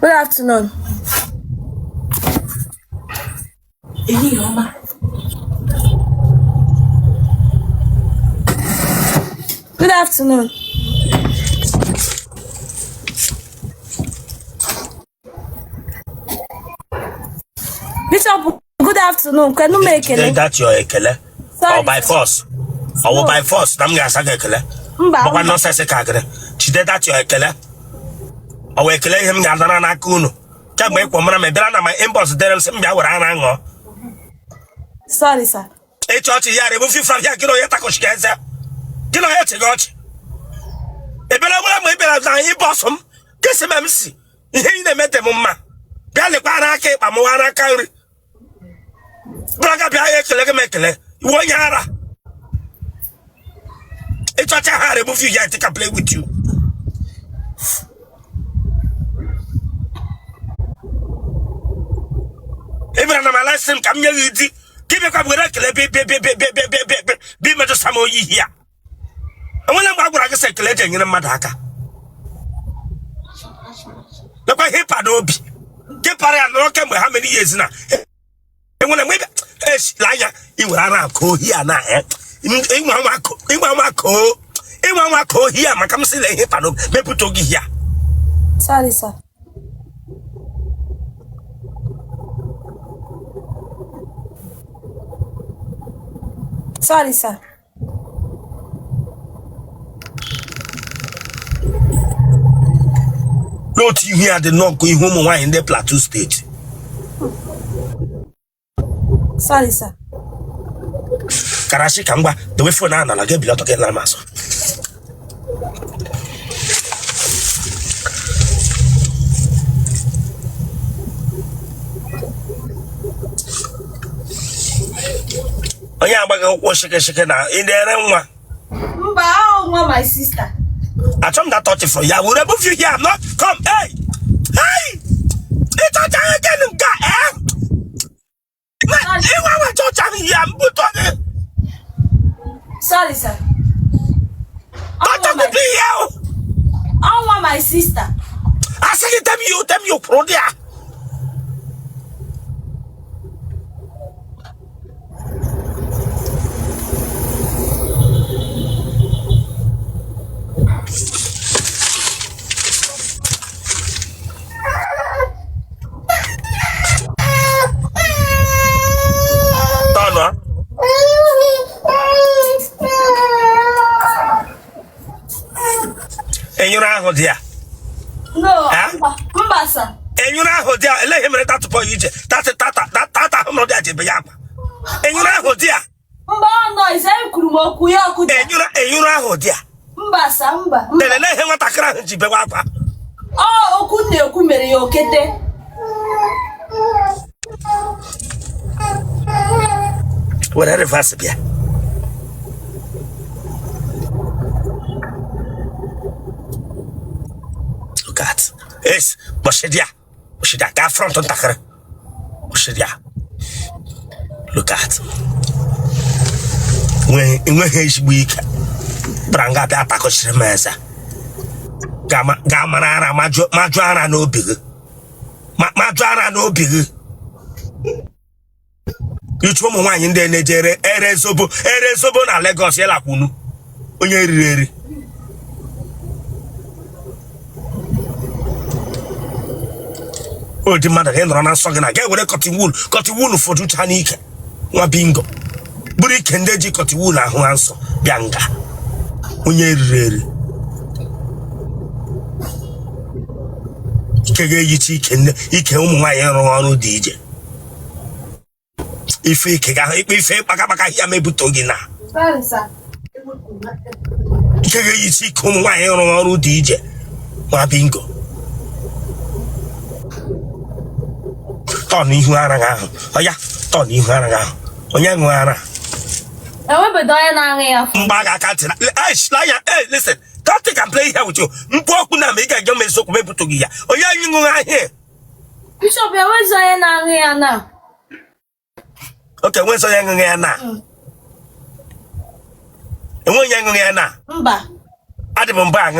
Good afternoon. Good afternoon. Bishop, good afternoon. Can you make it? That's your ekele. Or by force. Or by force. I'm going to say ekele. But one not say ekele. Today that's your ekele. Or ekele him gandana na kuno. Can't make woman me better my impulse there some ya Sorry, sir. Hey, church here, remove you from here. Kilo yeta koshkenza. Kilo yeta got. E bela wala mo bela na impossum. Kese memsi. Ihe ine mete mumma. Bia le kwa na ke pa mo wana kanri. Braga bia ekele ke mekele. Wo nyara. Hey, church here, remove you here. Take a play with you. Even na my last time come here with give me come with be me to samo yi here. And when I'm going to say collecting in a madaka. Look at hip adobe. Get party and look at how many years now. And when I wake up, liar, you will around call here now. In one call here, my come see the hip adobe, maybe to give here. Sorry, sir. Sorry, sir. Not you hear the knock going home in the Plateau State. Sorry, sir. Karashi Kamba, the way for now, and I get below to get Lamaso. Oh, yeah, but I was shaking now in there. My sister. I told that touch for you. Will remove you here. Not come. Hey, hey, it's a giant guy. Sorry, sir. I want my sister. I said, tell you, pro there. And you're out there. No, Mbasa. And you're out there. Let him let that to you. That's a tata. I'm not that. And you're out there. No, is that Kurumokuya? And you're out there. Mbasa. Then let him attack around Jibawapa. Oh, Okune Kumere Okete. Whatever reverse here. Look at yes, Boshedia, got front on Takara. Boshedia. Look at when he's weak, Branga Pacosh Mesa Gamanara, Madrana no big. Madrana no big. You told me why in the Nigeria, Eresobo, na Lagos, Yella Kunu. Onye oh, the mother, and run a song and I get with a cotton wool for two Tanika. One bingo. Buri Kendeji cotton wool and Huanso, Bianga. Onye Kege Yichi can, he came my own DJ. If we can Paka here, maybe Togina. Sorry, sir. You see, come my own DJ. My bingo. Tony Huana. Oh, yeah, Tony Huana. Oh, young Huana. I will be dying. Baga Catina. Hey, listen. Don't think I'm playing here with you. Mpokuna make a young man so maybe to Gia. Oh, yeah, you go here. Bishop, I was dying now. Okay, when's a young Anna? And when young Anna? I didn't bang.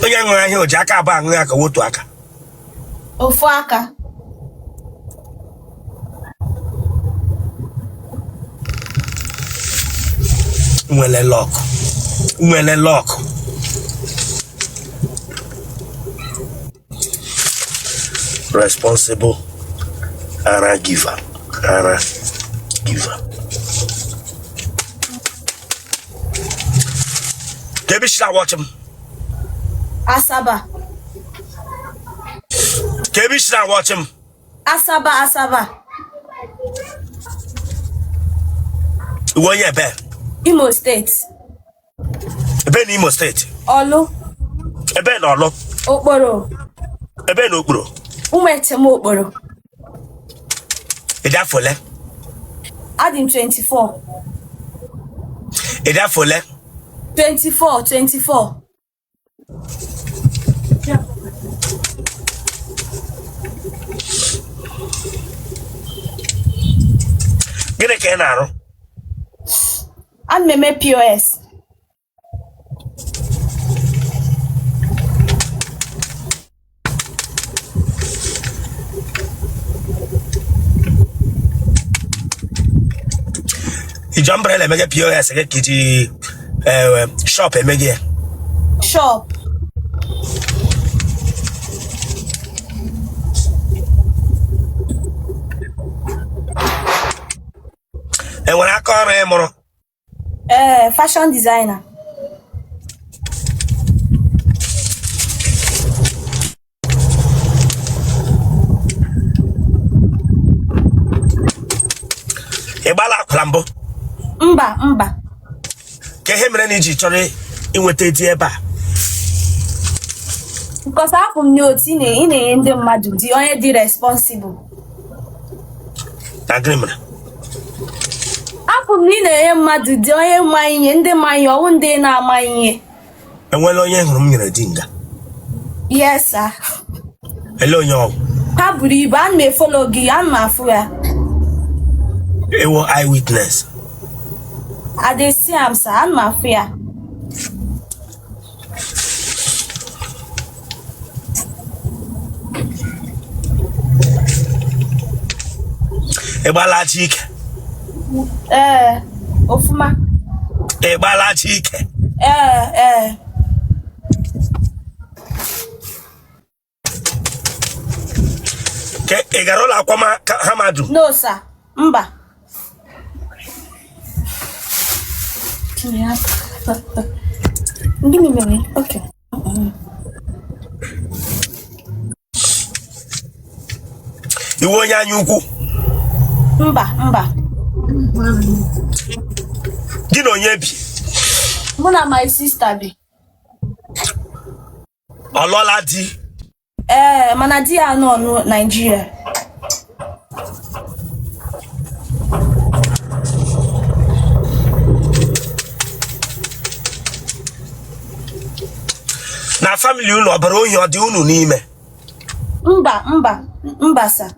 onye nwere ahịa oji aka abụọ aṅụ ya ka wotu aka ofu aka nwere lock responsible ara giver Debbie should watch him. Asaba. Debbie should watch him. Asaba. Where you be? Imo State. Ebe Imo State. Olu. Ebe no Olu. Okporo. Ebe no Okporo. Umetem Okporo. Ida fole. Adim 24. Ida fole. 24. Gịnị ka ị na-arụ? Ana m eme POS. Iji umbrella emege POS gị ka iji shop emege ya? Shop. Enwere aka ọrụ ị mụrụ? Fashion designer. Ị gbala akwụla mbụ? Mba. Ka ihe mere na iji chọrọ inweta di ebe a? Because afọ m n'otu ị na-enye ndị mmadụ dị onye dị responsible. Na gịnị mere? Afọ m na ị na-enye mmadụ dị onye ma ihe ndị ma ihe ọwụ ndị na-ama ihe. Enwela onye hụrụ m nyere di nga? Yes, sir. Ele onye ọgwụ? Ha buru ibu, ana m efolo gị, ana m afụ ya. Ewo eyewitness. I dey see am, sir, ana m afụ ya. Ị gbala Chike? Ofuma. Ị gbala Chike? Ị gara ụlọ akwụkwọ ha madu? No, sir. Mba. Give me. Okay. Iwe onye anya ukwu? Mba. Gị na onye bi? Mụ na my sister bi. Ọ lụọla di? Mana di ya nọ na Nigeria. Na family unu ọbara ohi ọ dị unu n'ime? Mba, sir.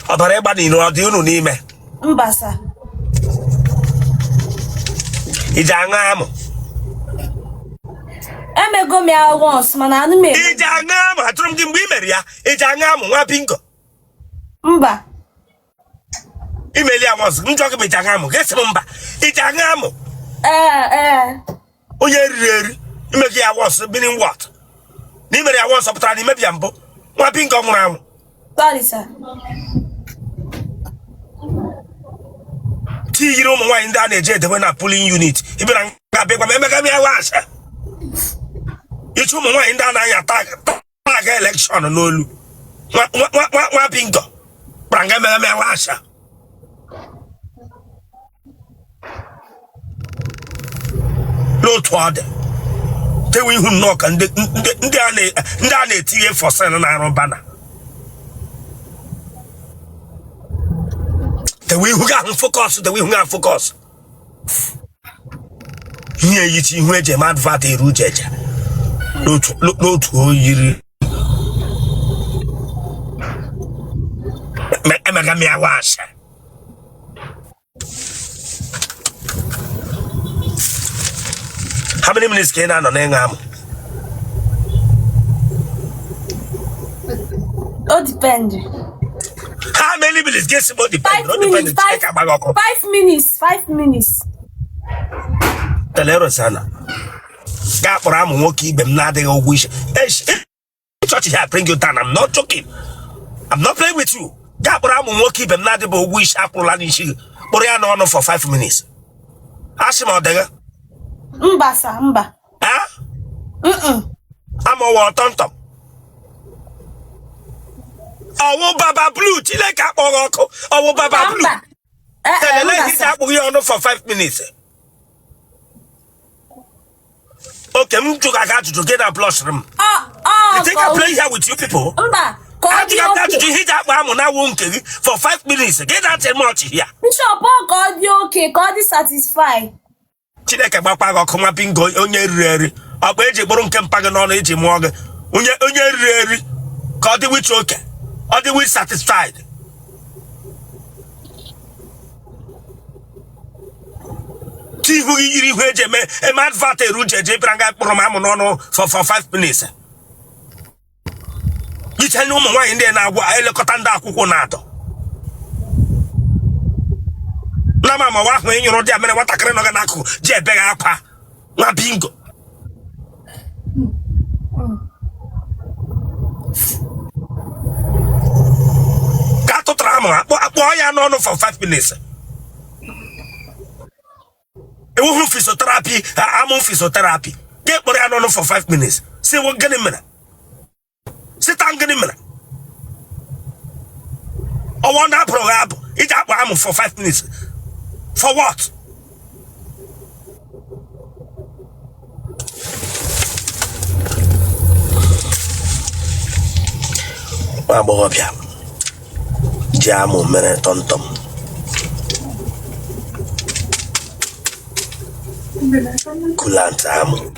Ọbara ịgba n'inu ọ dị unu n'ime? Mba, sir. Iji aṅụ amụ? Emego m ya once, mana anụ m eme. Iji aṅụ amụ? Atụrụ m gị mgbe i mere ya. Iji aṅụ amụ nwa bingo? Mba. Imeli ya once, njọ gị bụ iji aṅụ amụ. Gị sị m mba. Iji aṅụ amụ? Onye riri eri imegi ya once meaning what? Na imere ya once ọ pụtara na imebi ya mbụ? Nwa bingo nwụrụ anwụ? Sorry, sir. Ti yiri ụmụ nwaanyị ndị a na-eje edebe na pulling unit. Ibera ga-abịa gwa m emega m ya washa. Ichi ụmụ nwaanyị ndị a na-anya tag election n'olu. Nwa bingo kpara nga emega m ya washa. N'otu ọ dị, tewe ihu nnọọ ka ndị a na-etinye for sale na-arụ bana. Tewe ihu ga-ahụ focus. Ihe eyichi ihu eji eme advert eru uche eche. N'otu oyiri. Emega m ya washa. How many minutes can I know? Oh, depend. How many minutes? Guess what depend. 5 minutes. 5 minutes. 5 minutes. Telero sana. Ga kpọrọ amụ nwoke ibe m na-adịghị ụgwọ isi. Church here bring you down. I'm not joking. I'm not playing with you. Ga kpọrọ amụ nwoke ibe m na-adịghị ụgwọ isi akpụrụla n'isi. Kpọrọ ya n'ọnụ for 5 minutes. Asị m ọ dịghị? Mba sa, mba. Amawa ọtọntọm. Ọwụ Baba Blue, Chineke akpọrọ ọkụ. Ọwụ Baba Blue. Telele hit akpụghị ya ọnụ for 5 minutes. Okay, I'm to get a plus room. You think I play here with you people? I think I'm going to hit that one now won't for 5 minutes. Get that much here. Bishop, God, you okay? God is satisfied. Chineke gbakwa come up bingo onye riri. Akwa eji gburu nke mpaga n'ọnụ eji mụọ gị. Onye riri. Ka ọ dị with okay. Ọ dị with satisfied. Tihu yiri ihu eji eme advert erujeje branga kpụrụ m amụ n'ọnụ for 5 minutes. Iche nye ụmụ nwaanyị ndị na-agwa elekọta ndị akwụkwọ na-atọ. Na mama wa ahụ enyụrụ dị amere nwatakịrị nọ gị n'akụkụ ji ebeghị akwa nwa bingo. Ka tụtara amụ akpọọ ya n'ọnụ for 5 minutes. Ewu physiotherapy, I'm physiotherapy. Get what I don't know for 5 minutes. Say what get a minute. Sit down, get a minute. I want that program. It's up for 5 minutes. For what? Abobia. Jamu mere tontom. Kulantamu.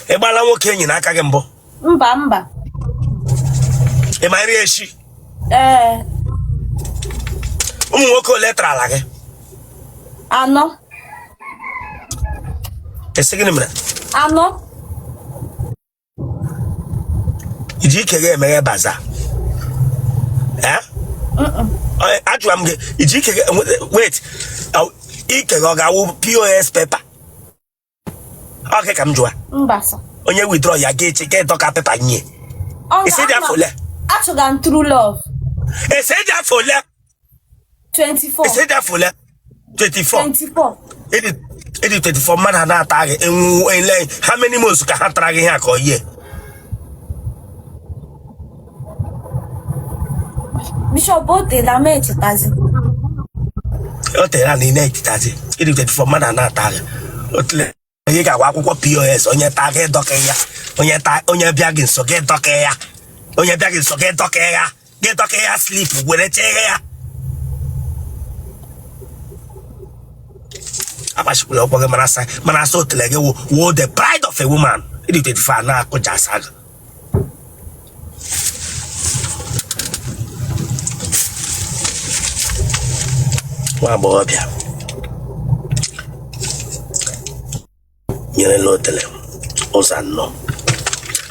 Ebala nwoke enyi n'aka gị mbụ. Mba. Ị ma nri echi? Ụmụ nwoke ole tara ala gị? 4. Esi gịnị mere? 4. Iji ike gị emeghe baza? Ajụwa m gị, iji ike gị wait, ike gị ọ ga-awụ POS paper? Okay, ka m jụa. Mba sa. Onye withdraw ya ga-eche ka dọka paper nye. Isi dị afọ ole? Achọga m true love. Isi dị afọ ole? 24. Isi dị afọ ole? 24. 24. Edi 24 mmadụ na-ata gị enwu ele how many months ka ha tara gị ihe ka oyie? Bishop Bote na me echetazi. O tere na ị na-echetazi. Edi 24 mmadụ na-ata gị. Otule onye ga-agwa akwụkwọ POS onye taa gị dọka ya. Onye bịa gị nso gị dọka ya. Onye bịa gị nso gị dọka ya. Gị dọka ya sleep were chee ya. Abashikula ọkpọ gị mana asa otele gị wo the pride of a woman. Edi 25 na-akụja asa gị. Nwa agbọghọbịa nyere n'otele ụzọ 4.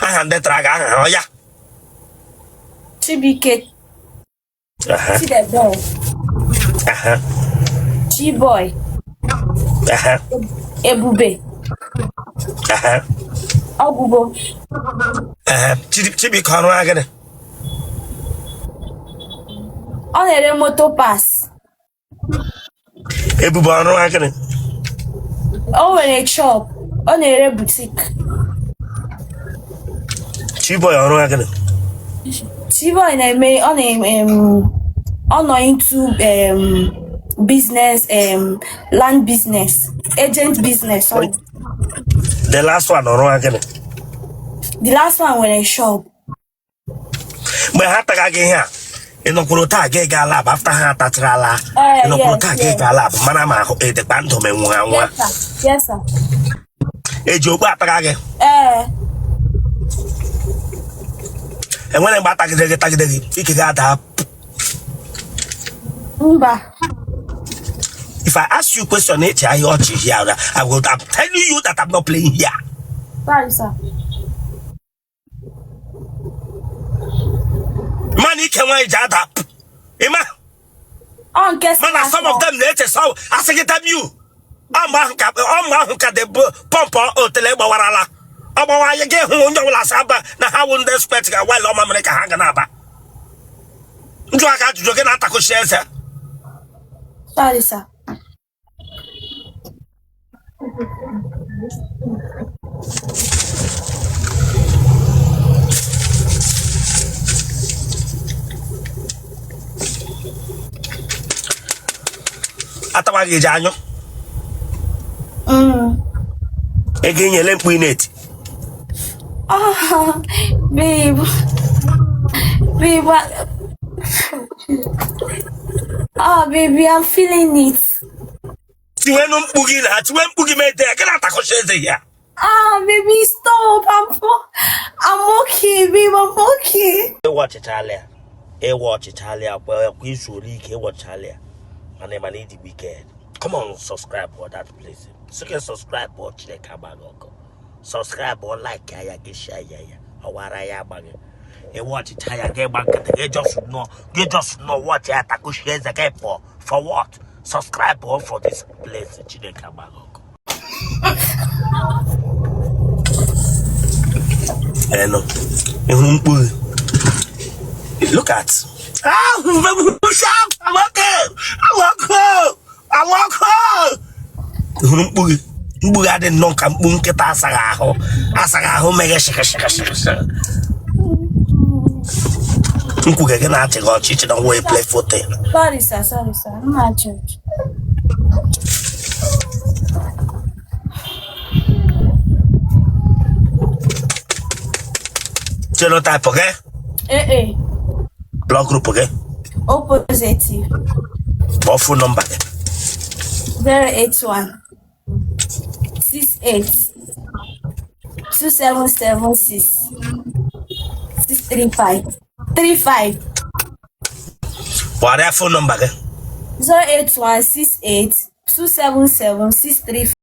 Aha ndị tara gị aha ha ọya? Chibike. Aha. Chidebere. Aha. Chiboy. Aha. Ebube. Aha. Ọgwụgwọ. Aha. Chibike ọrụ agịrị? Ọ na-ere moto pass. Ebube ọrụ agịrị? O nwere shop. Ọ na-ere boutique. Chiboy ọrụ agịrị? Chiboy na-eme ọ nọ into business, land business, agent business. Sorry. The last one ọrụ agịrị? The last one nwere shop. Mgbe ha taga gị ihe a, ị nọkwuru taa gị gaa lab after ha tachara ala. Ị nọkwuru taa gị gaa lab mana ma ahụ edekpa ndụ menwu ha nwa. Yes sir. Eji okpu ataga gị? Enwere mgbe atagide gị ike gị ada. Mba. If I ask you a question, I'm telling you that I'm not playing here. Sorry, sir. Money can wait up. Emma. On guess. Man, some of them later so I say it you. I'm the pump or teleba warala. About you get home, you will saba. Now, how wouldn't they expect a while on America Hanganaba? Do I got to joke at Taco shares? Sorry, sir. Atawagi Janyo. Again, you limp in it. Oh, babe. Babe, what? Oh, baby, I'm feeling it. You went on boogie that, you went boogie made there. Can I tackle shares here? Ah, baby, stop. I'm okay, babe. I'm okay. Watch Italia. Watch Italia. Well, we should leak. Watch Italia. My name is the Wicked. Come on, subscribe for that place. So you can subscribe or check out. Subscribe or like ya get share ya. Or what I am banging. You watch Italia. Get back. You just know what you have to share the game for. For what? Subscribe or for this place. Hello. Look at. I'm okay. Bugade non kam bunketa asagaho mega shaka. Nkuge gana ate go chichi don way play football. Sorry, sir. Sorry, sir. I'm not church. Genotype, okay? Eh. Blood group, okay? O positive. What phone number? 081 68 2776 635 35 What that phone number? 081 68 277 635